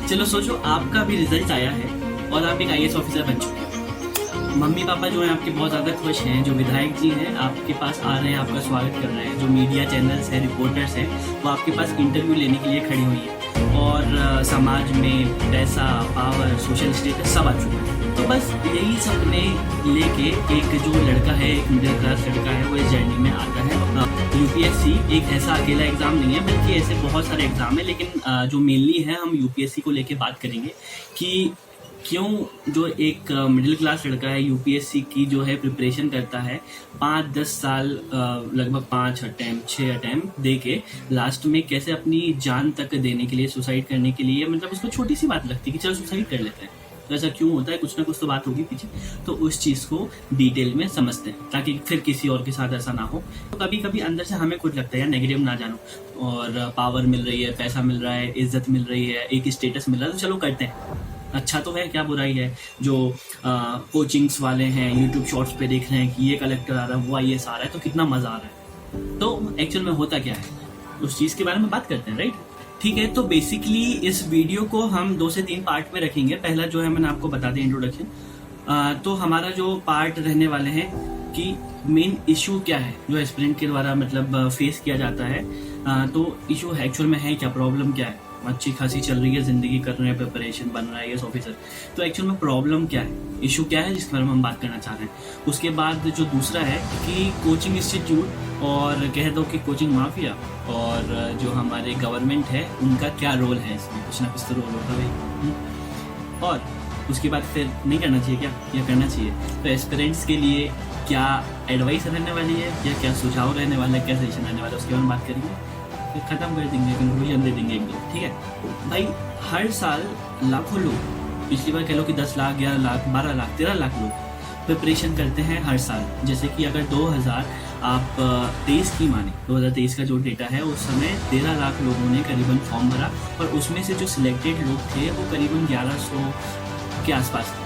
चलो सोचो आपका भी रिजल्ट आया है और आप एक आईएएस ऑफिसर बन चुके हैं। मम्मी पापा जो हैं आपके बहुत ज़्यादा खुश हैं, जो विधायक जी हैं आपके पास आ रहे हैं, आपका स्वागत कर रहे हैं, जो मीडिया चैनल्स हैं, रिपोर्टर्स हैं, वो आपके पास इंटरव्यू लेने के लिए खड़ी हुई है और समाज में पैसा, पावर, सोशल स्टेटस सब आ चुका है। तो बस यही सपने लेके एक जो लड़का है, एक मिडिल क्लास लड़का है, वो इस जर्नी में आता है। यूपीएससी एक ऐसा अकेला एग्ज़ाम नहीं है, बल्कि ऐसे बहुत सारे एग्ज़ाम है, लेकिन जो मेनली है हम यूपीएससी को लेके बात करेंगे कि क्यों जो एक मिडिल क्लास लड़का है यूपीएससी की जो है प्रिपरेशन करता है 5-10 साल, लगभग 5 अटैम्प्ट 6 अटैम्प्ट दे के लास्ट में कैसे अपनी जान तक देने के लिए, सुसाइड करने के लिए, मतलब उसको छोटी सी बात लगती है कि चलो सुसाइड कर लेते हैं। तो ऐसा क्यों होता है, कुछ ना कुछ तो बात होगी पीछे। तो उस चीज़ को डिटेल में समझते हैं ताकि फिर किसी और के साथ ऐसा ना हो। तो कभी कभी अंदर से हमें खुद लगता है यार नेगेटिव ना जानो, और पावर मिल रही है, पैसा मिल रहा है, इज्जत मिल रही है, एक स्टेटस मिल रहा है, तो चलो करते हैं। अच्छा तो है, क्या बुराई है। जो कोचिंग्स वाले हैं यूट्यूब शॉर्ट्स पे देख रहे हैं कि ये कलेक्टर आ रहा है, वो आईएएस आ रहा है, तो कितना मज़ा आ रहा है। तो एक्चुअल में होता क्या है उस चीज़ के बारे में बात करते हैं, राइट। ठीक है, तो बेसिकली इस वीडियो को हम 2 से 3 पार्ट में रखेंगे। पहला जो है मैंने आपको बता दिया इंट्रोडक्शन। तो हमारा जो पार्ट रहने वाले हैं कि मेन इशू क्या है जो एस्पिरेंट के द्वारा मतलब फेस किया जाता है। तो इशू एक्चुअल में है क्या, प्रॉब्लम क्या है। अच्छी खासी चल रही है ज़िंदगी, कर रहे हैं प्रिपरेशन, बन रहा है आईएएस ऑफिसर, तो एक्चुअल में प्रॉब्लम क्या है, इशू क्या है जिसके बारे में हम बात करना चाह रहे हैं। उसके बाद जो दूसरा है कि कोचिंग इंस्टीट्यूट और कह दो कि कोचिंग माफिया और जो हमारे गवर्नमेंट है उनका क्या रोल है इसमें, कुछ ना कुछ तो रोल होगा भाई। और उसके बाद फिर नहीं करना चाहिए क्या, या करना चाहिए। तो एस्पिरेंट्स के लिए क्या एडवाइस रहने वाली है या क्या सुझाव रहने वाला है, क्या सजेशन रहने वाला है, उसके बारे में बात करेंगे। फिर ख़त्म कर देंगे, कंक्लूजन दे देंगे एक दो, ठीक है भाई। हर साल लाखों लोग, पिछली बार कह लो कि 10 लाख, 11 लाख, 12 लाख, 13 लाख लोग प्रिपरेशन करते हैं हर साल। जैसे कि अगर 2023 की माने, 2023 का जो डेटा है उस समय 13 लाख लोगों ने करीबन फॉर्म भरा और उसमें से जो सिलेक्टेड लोग थे वो करीबन 1100 के आसपास थे।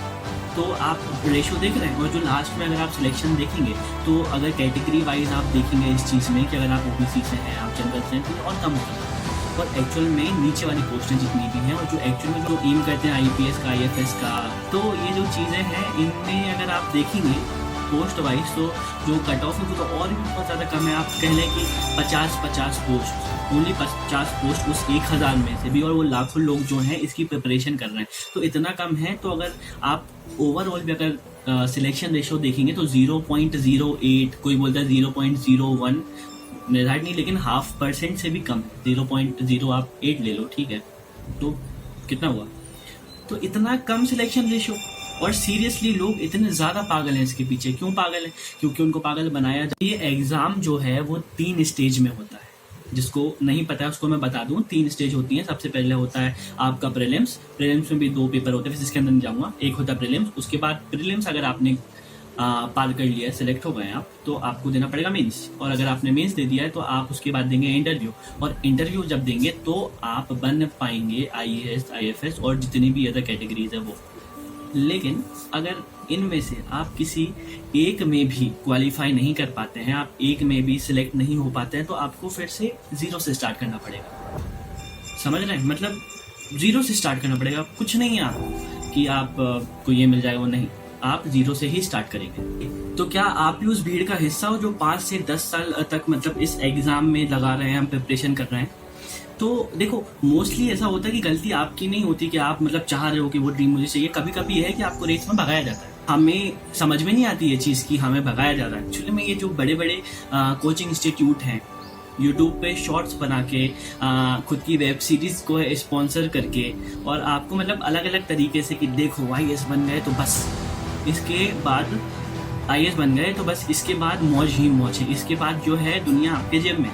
तो आप रेशो देख रहे हैं। और जो लास्ट में अगर आप सिलेक्शन देखेंगे तो अगर कैटेगरी वाइज आप देखेंगे इस चीज़ में कि अगर आप ओबीसी से हैं, आप जनरल से हैं, तो और कम होता है। और एक्चुअल में नीचे वाली पोस्टें जितनी भी हैं और जो एक्चुअल में जो एम करते हैं आईपीएस का, आईएफएस का, तो ये जो चीज़ें हैं इनमें अगर आप देखेंगे पोस्ट वाइज तो जो कट ऑफ है वो तो और भी बहुत ज़्यादा कम है। आप कह लें कि 50 पोस्ट, ओनली 50 पोस्ट उस 1000 में से भी, और वो लाखों लोग जो हैं इसकी प्रिपरेशन कर रहे हैं, तो इतना कम है। तो अगर आप ओवरऑल भी अगर सिलेक्शन रेशो देखेंगे तो 0.08, कोई बोलता है 0.01, निर्धारित नहीं, लेकिन 0.5% से भी कम है। 0.08 ले लो, ठीक है, तो कितना हुआ। तो इतना कम सिलेक्शन रेशो, और सीरियसली लोग इतने ज़्यादा पागल हैं इसके पीछे। क्यों पागल हैं, क्योंकि उनको पागल बनाया जाए। ये एग्ज़ाम जो है वो 3 स्टेज में होता है। जिसको नहीं पता है उसको मैं बता दूं, 3 स्टेज होती हैं। सबसे पहले होता है आपका प्रीलिम्स में भी 2 पेपर होते हैं, फिर इसके अंदर नहीं जाऊँगा। एक होता है प्रीलिम्स, उसके बाद प्रीलिम्स अगर आपने पार कर लिया, सेलेक्ट हो गए आप, तो आपको देना पड़ेगा मेंस, और अगर आपने मेंस दे दिया है तो आप उसके बाद देंगे इंटरव्यू, और इंटरव्यू जब देंगे तो आप बन पाएंगे आईएएस, आईएफएस और जितनी भी अदर कैटेगरीज है वो। लेकिन अगर इनमें से आप किसी एक में भी क्वालिफाई नहीं कर पाते हैं, आप एक में भी सिलेक्ट नहीं हो पाते हैं, तो आपको फिर से 0 से स्टार्ट करना पड़ेगा। समझ रहे हैं, मतलब 0 से स्टार्ट करना पड़ेगा। कुछ नहीं है आप कि आप को ये मिल जाएगा, वो नहीं, आप 0 से ही स्टार्ट करेंगे। तो क्या आप भी उस भीड़ का हिस्सा हो जो 5 से 10 साल तक मतलब इस एग्ज़ाम में लगा रहे हैं, हम प्रिपरेशन कर रहे हैं। तो देखो मोस्टली ऐसा होता है कि गलती आपकी नहीं होती कि आप मतलब चाह रहे हो कि वो ड्रीम मुझे चाहिए। कभी कभी ये है कि आपको रेस में भगाया जाता है, हमें समझ में नहीं आती ये चीज़ कि हमें भगाया जा रहा है। एक्चुअली में ये जो बड़े बड़े कोचिंग इंस्टीट्यूट हैं, यूट्यूब पे शॉर्ट्स बना के खुद की वेब सीरीज़ को स्पॉन्सर करके, और आपको मतलब अलग अलग तरीके से कि देखो आईएएस बन गए तो बस, इसके बाद आईएएस बन गए तो बस, इसके बाद मौज ही मौज है, इसके बाद जो है दुनिया आपके जेब में।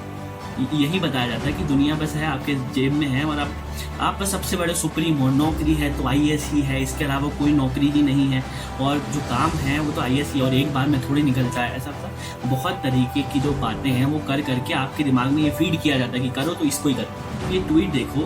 यही बताया जाता है कि दुनिया बस है आपके जेब में है, और आप बस सबसे बड़े सुप्रीम हो। नौकरी है तो आईएएस ही है, इसके अलावा कोई नौकरी ही नहीं है, और जो काम है वो तो आईएएस ही, और एक बार में थोड़ी निकलता है। ऐसा बहुत तरीके की जो बातें हैं वो कर करके आपके दिमाग में ये फीड किया जाता है कि करो तो इसको ही करो। ये ट्वीट देखो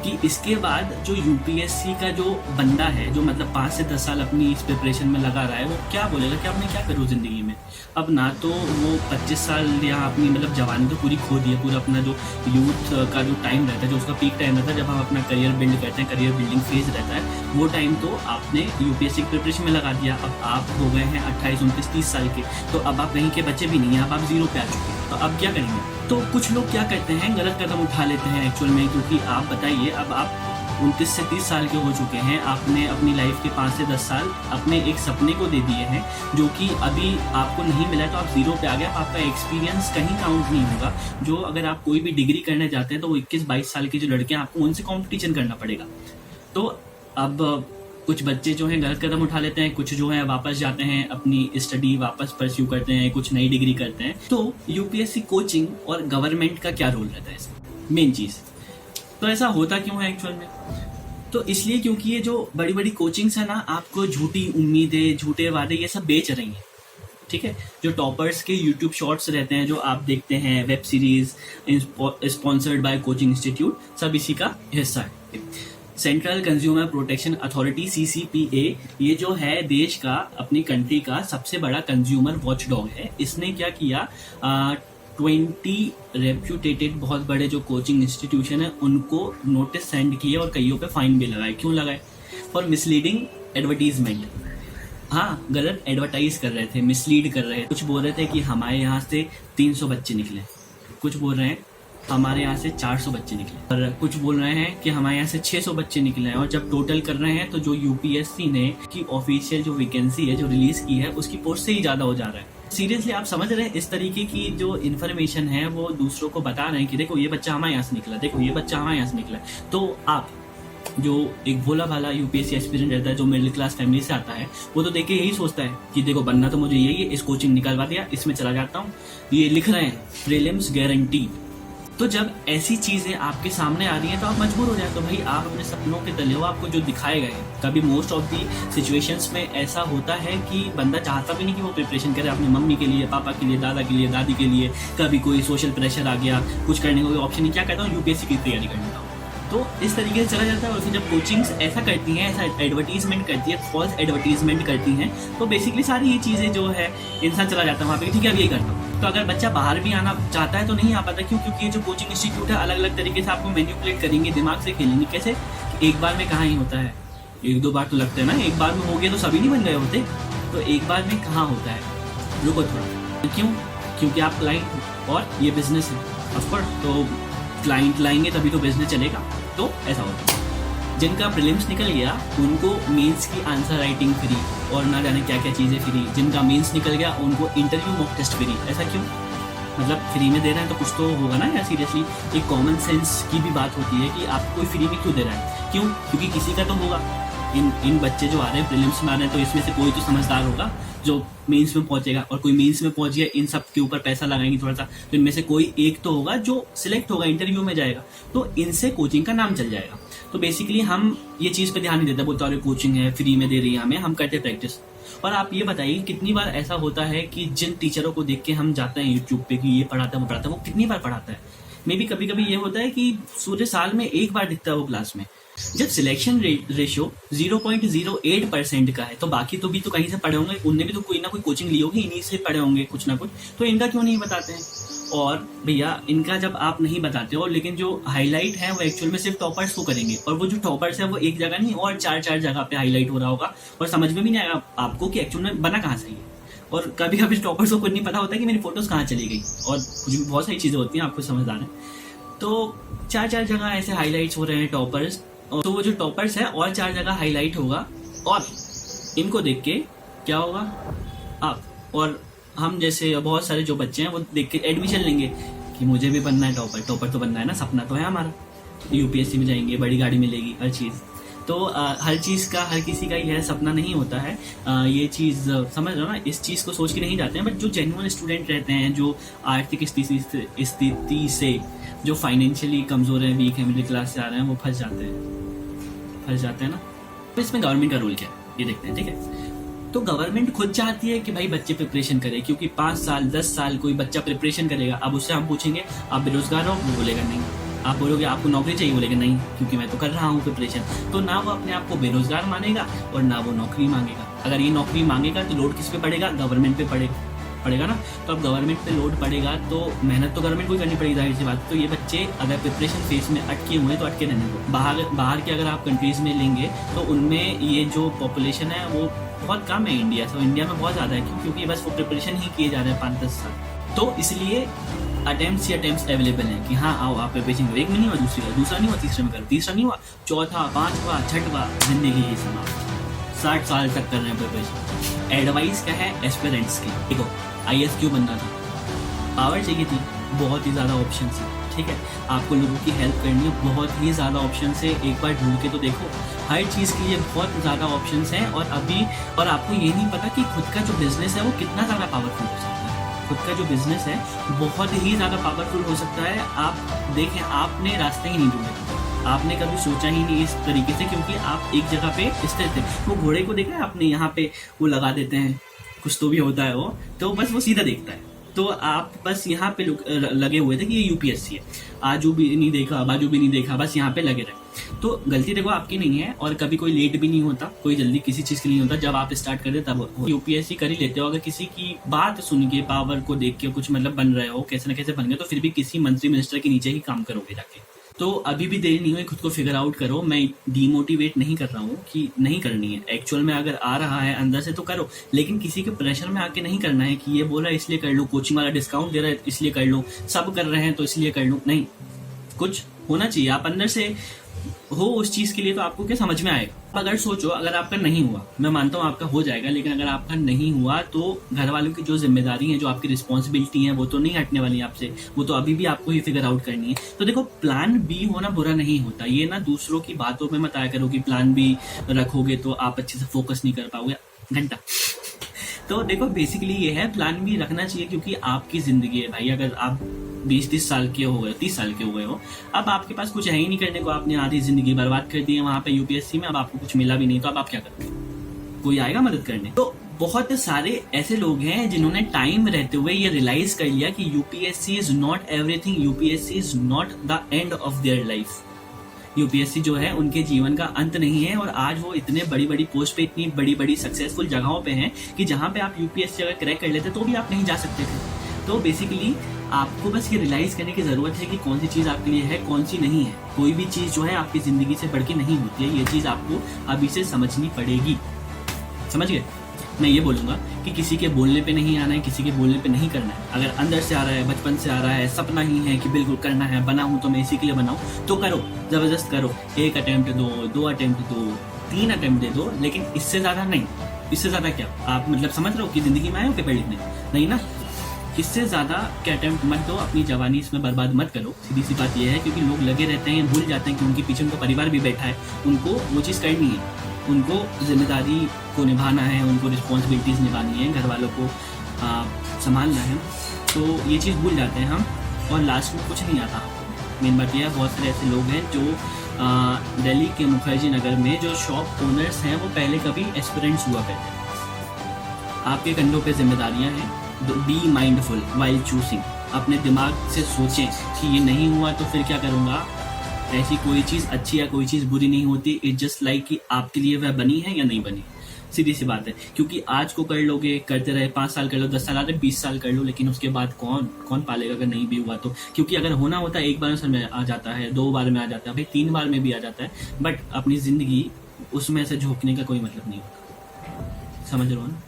कि इसके बाद जो यूपीएससी का जो बंदा है, जो मतलब 5 से 10 साल अपनी इस प्रिपरेशन में लगा रहा है, वो क्या बोलेगा कि अब मैं क्या करूँ ज़िंदगी में। अब ना तो वो 25 साल या अपनी मतलब जवानी तो पूरी खो दी है, पूरा अपना जो यूथ का जो टाइम रहता है, जो उसका पीक टाइम रहता है, जब हम अपना करियर बिल्ड करते हैं, करियर बिल्डिंग फेज रहता है, वो टाइम तो आपने यूपीएससी की प्रिपरेशन में लगा दिया। अब आप हो गए हैं 28, 29, 30 साल के, तो अब आप कहीं के बच्चे भी नहीं हैं, अब आप जीरो पे आ चुके हैं। तो अब क्या करेंगे? तो कुछ लोग क्या करते हैं, गलत कदम उठा लेते हैं एक्चुअल में, क्योंकि आप बताइए, अब आप 29 से 30 साल के हो चुके हैं, आपने अपनी लाइफ के 5 से 10 साल अपने एक सपने को दे दिए हैं, जो कि अभी आपको नहीं मिला, तो आप जीरो पे आ गए। आपका एक्सपीरियंस कहीं काउंट नहीं होगा। जो अगर आप कोई भी डिग्री करने जाते हैं, तो वो 21-22 साल के जो लड़के हैं, आपको उनसे कॉम्पिटिशन करना पड़ेगा। तो अब कुछ बच्चे जो हैं गलत कदम उठा लेते हैं, कुछ जो है वापस जाते हैं, अपनी स्टडी वापस परस्यू करते हैं, कुछ नई डिग्री करते हैं। तो यूपीएससी कोचिंग और गवर्नमेंट का क्या रोल रहता है इसमें? मेन चीज़ तो ऐसा होता क्यों है एक्चुअल में? तो इसलिए क्योंकि ये जो बड़ी बड़ी कोचिंग्स है ना, आपको झूठी उम्मीदें, झूठे वादे ये सब बेच रही हैं, ठीक है। जो टॉपर्स के यूट्यूब शॉर्ट्स रहते हैं, जो आप देखते हैं, web series sponsored by coaching institute, सब इसी का हिस्सा है। Central consumer protection authority CCPA, ये जो है देश का, अपनी कंट्री का सबसे बड़ा कंज्यूमर वॉचडॉग है। इसने क्या किया, 20 रेप्यूटेटेड बहुत बड़े जो कोचिंग इंस्टीट्यूशन है, उनको नोटिस सेंड किए और कईयों पे फाइन भी लगाए। क्यों लगाए? For misleading advertisement. हाँ, गलत एडवर्टाइज कर रहे थे, मिसलीड कर रहे थे। कुछ बोल रहे थे कि हमारे यहाँ से 300 बच्चे निकले, कुछ बोल रहे हैं हमारे यहाँ से 400 बच्चे निकले, और कुछ बोल रहे हैं कि हमारे यहाँ से 600 बच्चे निकले हैं। और जब टोटल कर रहे हैं, तो जो यूपीएससी ने की ऑफिशियल जो वैकेंसी है, जो रिलीज की है, उसकी पोस्ट से ही ज़्यादा हो जा रहा है। सीरियसली आप समझ रहे हैं, इस तरीके की जो इन्फॉर्मेशन है वो दूसरों को बता रहे हैं कि देखो ये बच्चा हमारे यहाँ से निकला, देखो ये बच्चा हमारे यहाँ से निकला। तो आप जो एक भोला भाला यूपीएससी एस्पिरेंट रहता है, जो मिडिल क्लास फैमिली से आता है, वो तो देख के यही सोचता है कि देखो बनना तो मुझे यही है, इस कोचिंग निकलवा दिया, इसमें चला जाता हूँ, ये लिख रहे हैं प्रीलिम्स गारंटी। तो जब ऐसी चीज़ें आपके सामने आ रही हैं, तो आप मजबूर हो जाए। तो भाई आप अपने सपनों के तले हो, आपको जो दिखाए गए हैं। कभी मोस्ट ऑफ दी सिचुएशंस में ऐसा होता है कि बंदा चाहता भी नहीं कि वो प्रिपरेशन करे अपनी मम्मी के लिए, पापा के लिए, दादा के लिए, दादी के लिए। कभी कोई सोशल प्रेशर आ गया, कुछ करने का कोई ऑप्शन नहीं, क्या कहता हूँ यूपीएससी की तैयारी करने का। तो इस तरीके से चला जाता है। और फिर जब कोचिंग्स ऐसा करती हैं, ऐसा एडवर्टीजमेंट करती है, फॉल्स एडवर्टीजमेंट करती हैं, तो बेसिकली सारी ये चीज़ें जो है इंसान चला जाता है वहाँ पे, ठीक है अब यही करता हूँ। तो अगर बच्चा बाहर भी आना चाहता है तो नहीं आ पाता। क्यों? क्योंकि ये जो कोचिंग इंस्टीट्यूट है, अलग अलग तरीके से आपको मैनिपुलेट करेंगे, दिमाग से खेलेंगे। कैसे? एक बार में कहाँ ही होता है, 1-2 बार तो लगता है ना। एक बार में हो गया तो सभी नहीं बन गए होते, तो एक बार में कहाँ होता है। रुको थोड़ा। क्यों? क्योंकि आप क्लाइंट हो और ये बिजनेस है ऑफकोर्स, तो क्लाइंट लाएंगे तभी तो बिजनेस चलेगा। तो ऐसा होता है। जिनका प्रीलिम्स निकल गया उनको मेंस की आंसर राइटिंग फ्री, और ना जाने क्या क्या चीज़ें फ्री। जिनका मेंस निकल गया उनको इंटरव्यू मॉक टेस्ट फ्री। ऐसा क्यों? मतलब फ्री में दे रहे हैं तो कुछ तो होगा ना यार। सीरियसली एक कॉमन सेंस की भी बात होती है कि आपको कोई फ्री में क्यों दे रहा है। क्यों? क्योंकि किसी का तो होगा। इन बच्चे जो आ रहे हैं प्रीलिम्स में आ रहे हैं, तो इसमें से कोई तो समझदार होगा जो मेंस में पहुंचेगा, और कोई मेंस में पहुंच गया, इन सब के ऊपर पैसा लगाएंगे थोड़ा सा, तो इनमें से कोई एक तो होगा जो सिलेक्ट होगा, इंटरव्यू में जाएगा, तो इनसे कोचिंग का नाम चल जाएगा। तो बेसिकली हम ये चीज़ पे ध्यान नहीं देते, बोलते अरे कोचिंग है, फ्री में दे रही है हमें, हम करते प्रैक्टिस। और आप ये बताइए कितनी बार ऐसा होता है कि जिन टीचरों को देख के हम जाते हैं यूट्यूब पे कि ये पढ़ाता है वो पढ़ाता है, वो कितनी बार पढ़ाता है। मे बी कभी कभी ये होता है कि पूरे साल में एक बार दिखता है वो क्लास में। जब सिलेक्शन रेशियो 0.08% का है, तो बाकी तो भी तो कहीं से पढ़े होंगे, उनने भी तो कोई ना कोई कोचिंग ली होगी, इन्हीं से पढ़े होंगे कुछ ना कुछ, तो इनका क्यों नहीं बताते हैं। और भैया इनका जब आप नहीं बताते हो, लेकिन जो हाईलाइट है वो एक्चुअल में सिर्फ टॉपर्स को करेंगे, और वो जो टॉपर्स है वो एक जगह नहीं और 4 जगह पे हाईलाइट हो रहा होगा, और समझ में भी नहीं आएगा आपको कि एक्चुअल में बना कहाँ से है। और कभी कभी टॉपर्स को खुद नहीं पता होता कि मेरी फोटोज कहाँ चली गई, और कुछ भी बहुत सारी चीज़ें होती हैं, आपको समझदार है। तो 4 जगह ऐसे हाईलाइट्स हो रहे हैं टॉपर्स, तो वो जो टॉपर्स है और 4 जगह हाईलाइट होगा, और इनको देख के क्या होगा, आप और हम जैसे बहुत सारे जो बच्चे हैं वो देख के एडमिशन लेंगे कि मुझे भी बनना है टॉपर तो बनना है ना, सपना तो है हमारा, यूपीएससी में जाएंगे, बड़ी गाड़ी मिलेगी, हर चीज़। तो हर चीज़ का हर किसी का यह सपना नहीं होता है। ये चीज़ समझ रहे हो ना, इस चीज़ को सोच के नहीं जाते हैं। बट जो जेन्युइन स्टूडेंट रहते हैं, जो आर्थिक स्थिति से जो फाइनेंशियली कमज़ोर है, वीक है, मिडिल क्लास से आ रहे हैं, वो फंस जाते हैं ना। तो इसमें गवर्नमेंट का रोल क्या है ये देखते हैं, ठीक है। तो गवर्नमेंट खुद चाहती है कि भाई बच्चे प्रिपरेशन करें, क्योंकि 5 साल 10 साल कोई बच्चा प्रिपरेशन करेगा। अब उससे हम पूछेंगे आप बेरोजगार हो, वो बोलेगा नहीं। आप बोलोगे आपको नौकरी चाहिए, बोलेगा नहीं क्योंकि मैं तो कर रहा हूँ प्रिपरेशन। तो ना वो अपने आप को बेरोजगार मानेगा और ना वो नौकरी मांगेगा। अगर ये नौकरी मांगेगा तो लोड किस पे पड़ेगा? गवर्नमेंट पे पड़ेगा ना। तो अब गवर्नमेंट पे लोड पड़ेगा तो मेहनत तो गवर्नमेंट को ही करनी पड़ेगी, जाहिर सी बात। तो ये बच्चे अगर प्रिपरेशन फेज में अटके हुए हैं तो अटके रहने दो। बाहर के अगर आप कंट्रीज में लेंगे तो उनमें ये जो पॉपुलेशन है वो बहुत कम है इंडिया से। इंडिया में बहुत ज़्यादा है क्योंकि बस वो प्रिपरेशन ही किए जा रहे हैं 5-10 साल। तो इसलिए अटेम्प्ट्स अवेलेबल हैं कि हाँ आओ आप प्रिपरेशन करो। एक में नहीं हुआ दूसरा नहीं हुआ तीसरे में करो, तीसरा नहीं हुआ चौथा, पांचवा, छठवा, जिंदगी ही समाप्त। 60 साल तक कर रहे हैं प्रिपरेशन। एडवाइस क्या है एस्पिरेंट्स की? देखो IAS क्यों बनना था? पावर चाहिए थी, बहुत ही ज़्यादा ऑप्शन है, ठीक है। आपको लोगों की हेल्प करनी है, बहुत ही ज़्यादा ऑप्शन है। एक बार ढूंढ के तो देखो, हर चीज़ के लिए बहुत ज़्यादा ऑप्शन हैं। और आपको ये नहीं पता कि खुद का जो बिजनेस है वो कितना ज़्यादा पावरफुल हो सकता है। खुद का जो बिजनेस है बहुत ही ज़्यादा पावरफुल हो सकता है। आप देखें, आपने रास्ते ही नहीं ढूंढे, आपने कभी सोचा ही नहीं इस तरीके से, क्योंकि आप एक जगह पे स्थिर थे। वो घोड़े को देखा है आपने, यहाँ पे वो लगा देते हैं, कुछ तो भी होता है वो, तो बस वो सीधा देखता है। तो आप बस यहाँ पे लगे हुए थे कि ये UPSC है, आजू भी नहीं देखा, बाजू भी नहीं देखा, बस यहाँ पे लगे रहे। तो गलती देखो आपकी नहीं है, और कभी कोई लेट भी नहीं होता, कोई जल्दी किसी चीज़ के लिए नहीं होता। जब आप स्टार्ट करते तब UPSC कर ही लेते हो। अगर किसी की बात सुन के, पावर को देख के कुछ मतलब बन रहे हो, कैसे न कैसे बन गए, तो फिर भी किसी मंत्री मिनिस्टर के नीचे ही काम करोगे जाके। तो अभी भी देर नहीं हुई, खुद को फिगर आउट करो। मैं डीमोटिवेट नहीं कर रहा हूँ कि नहीं करनी है, एक्चुअल में अगर आ रहा है अंदर से तो करो, लेकिन किसी के प्रेशर में आके नहीं करना है कि ये बोल रहा है इसलिए कर लो, कोचिंग वाला डिस्काउंट दे रहा है इसलिए कर लो, सब कर रहे हैं तो इसलिए कर लो। नहीं, कुछ होना चाहिए, आप अंदर से हो उस चीज के लिए, तो आपको क्या समझ में आएगा। अगर सोचो, अगर आपका नहीं हुआ, मैं मानता हूँ आपका हो जाएगा, लेकिन अगर आपका नहीं हुआ तो घर वालों की जो जिम्मेदारी है, जो आपकी रिस्पॉन्सिबिलिटी है, वो तो नहीं हटने वाली आपसे, वो तो अभी भी आपको ही फिगर आउट करनी है। तो देखो, प्लान बी होना बुरा नहीं होता। ये ना दूसरों की बातों में मत आया करो कि प्लान बी रखोगे तो आप अच्छे से फोकस नहीं कर पाओगे। घंटा तो देखो, बेसिकली ये है, प्लान भी रखना चाहिए, क्योंकि आपकी जिंदगी है भाई। अगर आप 20-30 साल के हो गए, 30 साल के हो गए हो, अब आपके पास कुछ है ही नहीं करने को, आपने आधी जिंदगी बर्बाद कर दी है वहां पे UPSC में, अब आपको कुछ मिला भी नहीं, तो अब आप क्या करोगे? कोई आएगा मदद करने? तो बहुत सारे ऐसे लोग हैं जिन्होंने टाइम रहते हुए ये रियलाइज कर लिया कि UPSC is not everything, UPSC is not the end of their life. UPSC जो है उनके जीवन का अंत नहीं है, और आज वो इतने बड़ी बड़ी पोस्ट पे, इतनी बड़ी बड़ी सक्सेसफुल जगहों पे हैं कि जहाँ पे आप UPSC अगर क्रैक कर लेते तो भी आप नहीं जा सकते थे। तो बेसिकली आपको बस ये रियलाइज करने की ज़रूरत है कि कौन सी चीज़ आपके लिए है, कौन सी नहीं है। कोई भी चीज़ जो है आपकी ज़िंदगी से बढ़ के नहीं होती है, ये चीज़ आपको अभी से समझनी पड़ेगी। समझ गए? मैं ये बोलूँगा कि किसी के बोलने पे नहीं आना है, किसी के बोलने पे नहीं करना है। अगर अंदर से आ रहा है, बचपन से आ रहा है, सपना ही है कि बिल्कुल करना है, बना हूँ तो मैं इसी के लिए बनाऊँ, तो करो, ज़बरदस्त करो। 1 अटेम्प्ट दो, 2 अटेम्प्ट दो, 3 अटेम्प्ट दे दो, लेकिन इससे ज़्यादा नहीं। इससे ज़्यादा क्या आप मतलब समझ रहे हो कि ज़िंदगी में आए हो पेपर लिखने? नहीं ना। इससे ज़्यादा के अटेम्प्ट मत दो, अपनी जवानी इसमें बर्बाद मत करो। सीधी सी बात यह है, क्योंकि लोग लगे रहते हैं, भूल जाते हैं कि उनके पीछे उनका परिवार भी बैठा है, उनको वो चीज़ करनी है, उनको जिम्मेदारी को निभाना है, उनको रिस्पॉन्सिबिलिटीज़ निभानी है, घर वालों को संभालना है। तो ये चीज़ भूल जाते हैं हम, और लास्ट में कुछ नहीं आता। मेन बात यह है, बहुत सारे ऐसे लोग हैं जो दिल्ली के मुखर्जी नगर में जो शॉप ओनर्स हैं, वो पहले कभी एस्पिरेंट्स हुआ करते हैं। आपके कंधों पे जिम्मेदारियां हैं। Be mindful while choosing. अपने दिमाग से सोचें कि ये नहीं हुआ तो फिर क्या करूँगा। ऐसी कोई चीज़ अच्छी या कोई चीज़ बुरी नहीं होती। इट जस्ट लाइक कि आपके लिए वह बनी है या नहीं बनी, सीधी सी बात है। क्योंकि आज को कर लोगे, करते रहे, 5 साल कर लो, 10 साल आते, 20 साल कर लो, लेकिन उसके बाद कौन पालेगा अगर नहीं भी हुआ तो। क्योंकि अगर होना होता है 1 बार में आ जाता है, 2 बार में आ जाता है, भाई 3 बार में भी आ जाता है, बट अपनी ज़िंदगी उसमें से झोंकने का कोई मतलब नहीं होता। समझ रहे हो ना?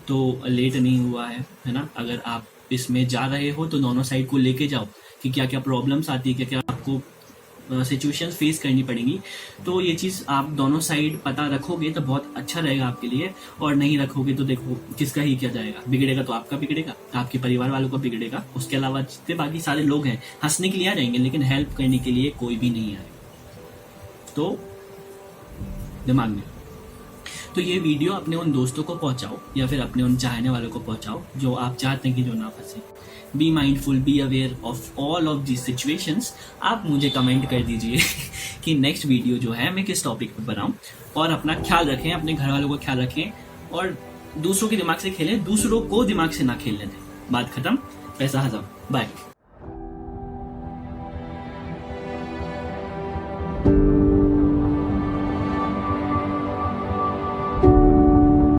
तो लेट नहीं हुआ है ना। अगर आप इसमें जा रहे हो तो दोनों साइड को लेके जाओ कि क्या क्या प्रॉब्लम्स आती है, क्या क्या आपको सिचुएशंस फेस करनी पड़ेंगी। तो ये चीज़ आप दोनों साइड पता रखोगे तो बहुत अच्छा रहेगा आपके लिए, और नहीं रखोगे तो देखो किसका ही क्या जाएगा। बिगड़ेगा तो आपका बिगड़ेगा, आपके परिवार वालों का बिगड़ेगा, उसके अलावा जितने बाकी सारे लोग हैं हंसने के लिए आ जाएंगे, लेकिन हेल्प करने के लिए कोई भी नहीं आएगा। तो दिमाग में तो ये वीडियो अपने उन दोस्तों को पहुंचाओ, या फिर अपने उन चाहने वालों को पहुंचाओ जो आप चाहते हैं कि जो ना फंसे। Be mindful, be aware of all of this situations. आप मुझे कमेंट कर दीजिए कि नेक्स्ट वीडियो जो है मैं किस टॉपिक पर बनाऊं, और अपना ख्याल रखें, अपने घर वालों का ख्याल रखें, और दूसरों के दिमाग से खेलें, दूसरों को दिमाग से ना खेलने दें। बात खत्म, पैसा हजम। बाय।